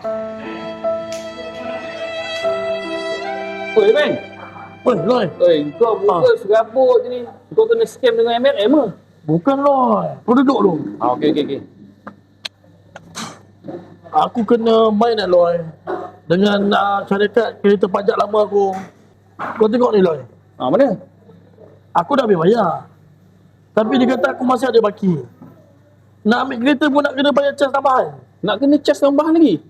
Oi, Bang. Oi, Loy. Oi, kau buka serabut je ni. Kau kena scam dengan MLM ke? Bukan, Loy. Kau duduk dulu. Okey. Aku kena main lah, Loy. Dengan syarikat kereta pajak lama aku. Kau tengok ni, Loy. Mana? Aku dah habis bayar. Tapi dia kata aku masih ada baki. Nak ambil kereta pun nak kena bayar cas tambahan. Nak kena cas tambahan lagi?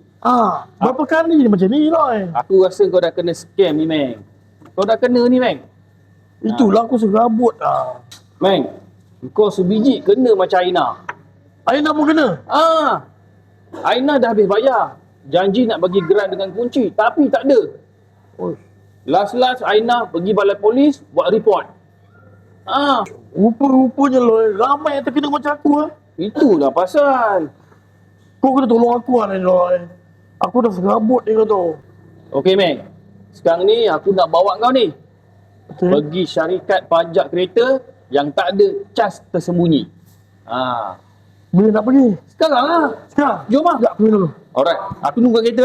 Berapa kali ni macam ni, Loy? Aku rasa kau dah kena scam ni, Meng. Kau dah kena ni, Meng. Itulah aku serabut Meng, kau sebiji kena macam Aina. Aina pun kena? Aina dah habis bayar. Janji nak bagi geran dengan kunci, tapi tak ada. Last Aina pergi balai polis buat report. Rupa-rupanya, Loy. Ramai yang terkena macam aku Itulah pasal. Kau kena tolong aku ni, Loy. Aku dah serabut dia kata. Okey, Meng. Sekarang ni aku nak bawa kau ni pergi syarikat pajak kereta yang tak ada cas tersembunyi. Bila nak pergi? Sekarang lah. Sekarang? Jom lah. Sekejap, pergi dulu. Alright, aku nunggu kat kereta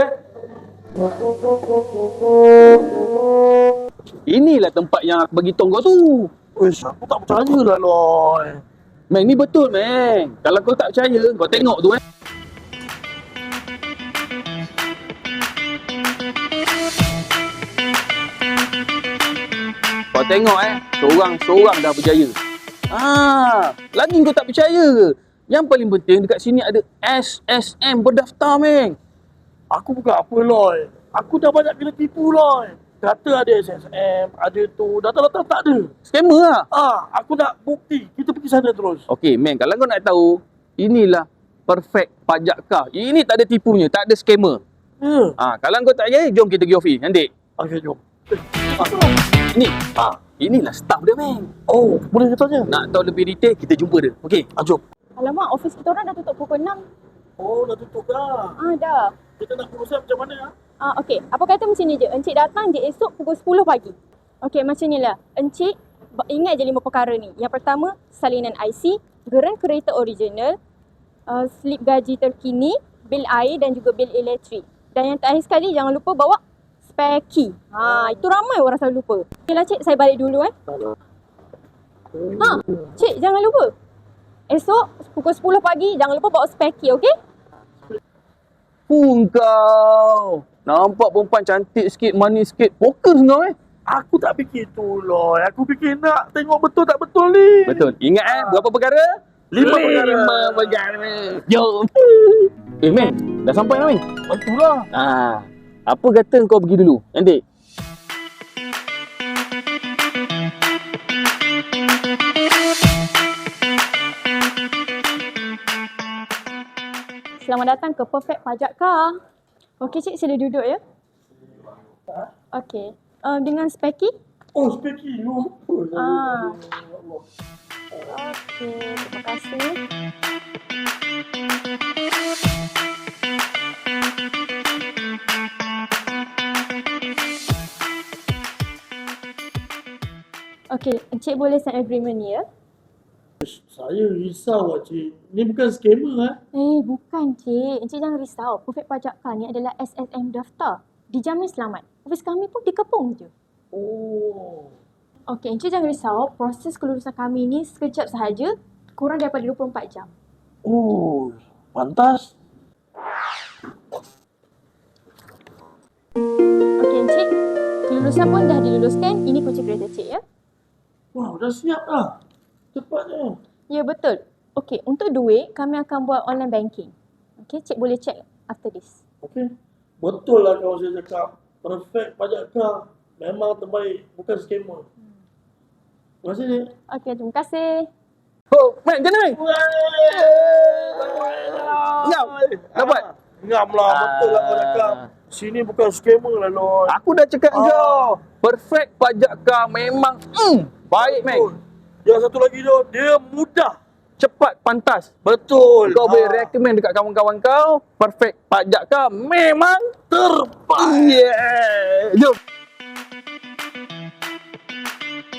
Inilah tempat yang aku bagi tong kau tu. Uish, aku tak percaya lah, Loy. Meng, ni betul, Meng. Kalau kau tak percaya, kau tengok tu, Kau tengok, seorang-seorang dah berjaya. Lagi kau tak percaya ke? Yang paling penting dekat sini ada SSM berdaftar, Meng. Aku bukan apa, Loy. Aku dah banyak kena tipu, Loy. Kata ada SSM, ada tu. Datang-datang tak ada. Scammer lah. Aku nak bukti. Kita pergi sana terus. Okey, Meng, kalau kau nak tahu, inilah perfect pajak kah. Ini tak ada tipunya, tak ada scammer. Kalau kau tak percaya, jom kita pergi office nanti. Okey, jom. Ini, inilah staff dia, Meng. Oh, boleh tanya? Nak tahu lebih detail, kita jumpa dia. Okey? Jom. Alamak, ofis kita orang dah tutup pukul 6. Oh, dah tutup dah. Dah. Kita nak berusaha macam mana? Okey, apa kata macam ni je. Encik datang je esok pukul 10 pagi. Okey, macam ni lah. Encik ingat je 5 perkara ni. Yang pertama, salinan IC, geran kereta original, slip gaji terkini, bil air dan juga bil elektrik. Dan yang terakhir sekali, jangan lupa bawa spare key. Itu ramai orang selalu lupa. Okeylah cik, saya balik dulu Cik, jangan lupa. Esok pukul 10 pagi, jangan lupa bawa spare key, okey? Kau. Nampak perempuan cantik sikit, manis sikit. Fokus kau, Aku tak fikir tu, Loy. Aku fikir nak tengok betul tak betul ni. Betul. Ingat berapa perkara? 5 perkara. 5 perkara. Jom. Meng, dah sampai dah, Meng. Itulah. Apa kata kau pergi dulu nanti? Selamat datang ke Perfect Pajak Kah. Okey cik, sila duduk ya. Okey. Dengan spare key? Oh, speki. Lupa. Okey, terima kasih. Okey, encik boleh sign agreement ni ya? Saya risau, cik. Ni bukan scammer, Bukan cik. Encik jangan risau. Perfect Pajak Kah ni adalah SSM daftar. Dijamin selamat. Ofis kami pun dikepung je. Oh. Okey, encik jangan risau. Proses kelulusan kami ni sekejap sahaja. Kurang daripada 24 jam. Oh, pantas. Okey encik. Kelulusan pun dah diluluskan. Ini kunci kereta cik ya. Wah, dah siap dah. Cepatnya. Ya betul. Okey, untuk duit kami akan buat online banking. Okey, cik boleh check after this. Okey. Betul lah kalau saya cakap. Perfect pajak kah. Memang terbaik. Bukan scammer. Terima kasih, Nik. Okey, terima kasih. Meng, macam mana, Meng? Ngam. Dapat? Ngam lah. Betul lah kau cakap. Sini bukan scammer lah, Loy. Aku dah cakap kau. Perfect pajak kah memang baik, Meng. Yang satu lagi tu, dia mudah. Cepat, pantas. Betul. Kau boleh recommend dekat kawan-kawan kau. Perfect pajak kah memang terbaik. Yeah. Jom.